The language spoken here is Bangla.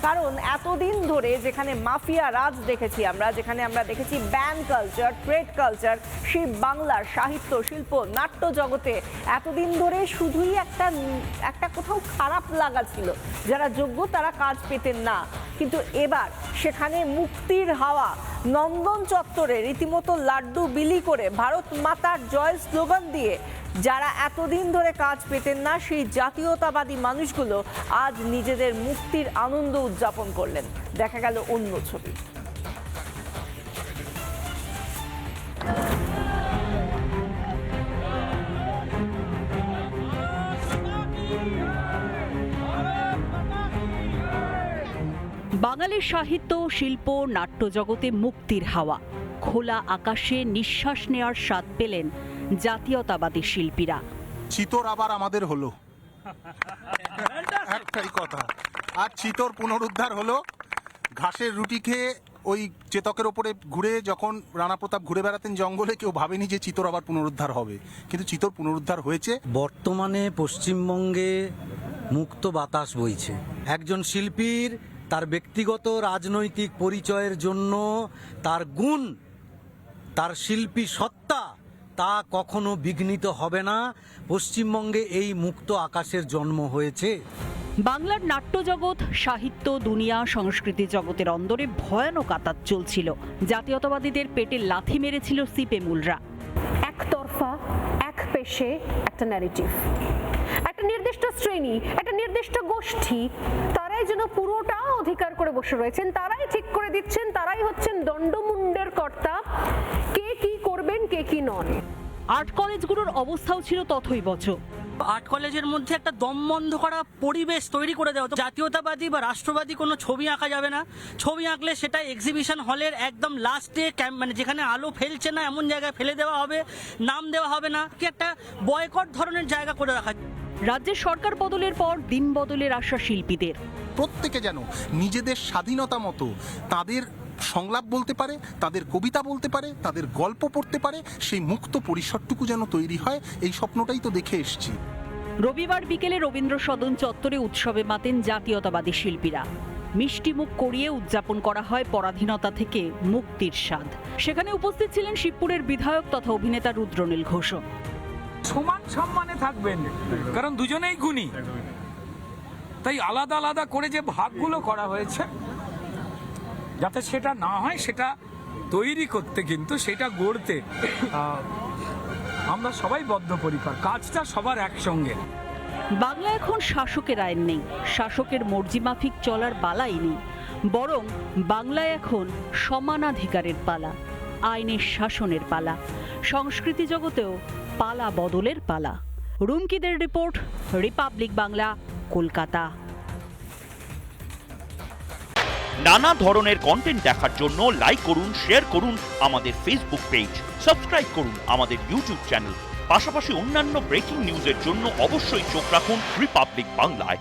কারণ এতদিন ধরে যেখানে মাফিয়া রাজ দেখেছি আমরা, যেখানে আমরা দেখেছি ব্যান কালচার, ট্রেড কালচার, সেই বাংলার সাহিত্য, শিল্প, নাট্য জগতে এতদিন ধরে শুধুই একটা কোথাও খারাপ লাগা ছিল, যারা যোগ্য তারা কাজ পেতেন না। কিন্তু এবার সেখানে মুক্তির হাওয়া, নন্দন চত্বরে রীতিমতো লাড্ডু বিলি করে ভারত মাতার জয় স্লোগান দিয়ে যারা এতদিন ধরে কাজ পেতেন না, সেই জাতীয়তাবাদী মানুষগুলো আজ নিজেদের মুক্তির আনন্দ উদযাপন করলেন। দেখা গেল অন্য ছবি। বাঙালির সাহিত্য, শিল্প, নাট্য জগতে মুক্তির হাওয়া। খোলা আকাশে নিঃশ্বাস নেওয়ার স্বাদ পেলেন জাতীয়তাবাদী শিল্পীরা। চিতর আবার আমাদের হলো, একটাই কথা। আর চিতর পুনরুদ্ধার হলো। ঘাসের রুটি খেয়ে ওই চেতকের ওপরে ঘুরে যখন রানা প্রতাপ ঘুরে বেড়াতেন জঙ্গলে, কেউ ভাবেনি যে চিতর আবার পুনরুদ্ধার হবে, কিন্তু চিতর পুনরুদ্ধার হয়েছে। বর্তমানে পশ্চিমবঙ্গে মুক্ত বাতাস বইছে। একজন শিল্পীর তার ব্যক্তিগত রাজনৈতিক পরিচয়ের জন্য তার গুণ, তার শিল্পী সত্তা, তা কখনো বিঘ্নিত হবে না। পশ্চিমবঙ্গে এই মুক্ত আকাশের জন্ম হয়েছে। বাংলার নাট্য জগৎ, সাহিত্য দুনিয়া, সংস্কৃতি জগতের অন্দরে ভয়ানক আতাত চলছিল। জাতীয়তাবাদীদের পেটে লাথি মেরেছিল সিপেমুলরা। একতরফা, এক পেশে, একটা ন্যারেটিভ, একটা নির্দিষ্ট শ্রেণী, একটা নির্দিষ্ট গোষ্ঠী, তারাই যেন পুরোটা অধিকার করে বসে রয়েছেন, তারাই ঠিক করে দিচ্ছেন, তারাই হচ্ছেন দণ্ডমুণ্ডের কর্তা, কে কি করবেন, কে কি নন। আর্ট কলেজগুলোর অবস্থাও ছিল তথৈবচ। আর্ট কলেজের মধ্যে একটা দম বন্ধ করা পরিবেশ তৈরি করে দেওয়া হতো। জাতীয়তাবাদী বা রাষ্ট্রবাদী কোনো ছবি আঁকা যাবে না। ছবি আঁকলে সেটা এক্সিবিশন হলের একদম লাস্টে, মানে যেখানে আলো ফেলছে না এমন জায়গায় ফেলে দেওয়া হবে, নাম দেওয়া হবে না, কি একটা বয়কট ধরনের জায়গা করে রাখা। রাজ্যের সরকার বদলের পর দিন বদলের আশা শিল্পীদের। প্রত্যেকে যেন নিজেদের স্বাধীনতা মতো তাদের সংলাপ বলতে পারে, তাদের কবিতা বলতে পারে, তাদের গল্প পড়তে পারে, সেই মুক্ত পরিসরটুকু যেন তৈরি হয়, এই স্বপ্নটাই তো দেখে এসছি। রবিবার বিকেলে রবীন্দ্র সদন চত্বরে উৎসবে মাতেন জাতীয়তাবাদী শিল্পীরা। মিষ্টিমুখ করিয়ে উদযাপন করা হয় পরাধীনতা থেকে মুক্তির স্বাদ। সেখানে উপস্থিত ছিলেন শিবপুরের বিধায়ক তথা অভিনেতা রুদ্রনীল ঘোষ। সমান সম্মানে থাকবেন, কারণ দুজনেই গুণী, তাই আলাদা আলাদা করে যে ভাগগুলো করা হয়েছে যাতে সেটা না হয়, সেটা তৈরি করতে, কিন্তু সেটা গড়তে আমরা সবাই বদ্ধপরিকর, কাজটা সবার একসঙ্গে। বাংলা এখন শাসকের আইন নেই, শাসকের মর্জি মাফিক চলার বালাই নেই, বরং বাংলায় এখন সমানাধিকারের পালা, আইনের শাসনের পালা, সংস্কৃতি জগতেও পালা বদলের পালা। রুমকিদের রিপোর্ট, রিপাবলিক বাংলা, কলকাতা। নানা ধরনের কন্টেন্ট দেখার জন্য লাইক করুন, শেয়ার করুন আমাদের ফেসবুক পেজ, সাবস্ক্রাইব করুন আমাদের ইউটিউব চ্যানেল। পাশাপাশি অন্যান্য ব্রেকিং নিউজের জন্য অবশ্যই চোখ রাখুন রিপাবলিক বাংলায়।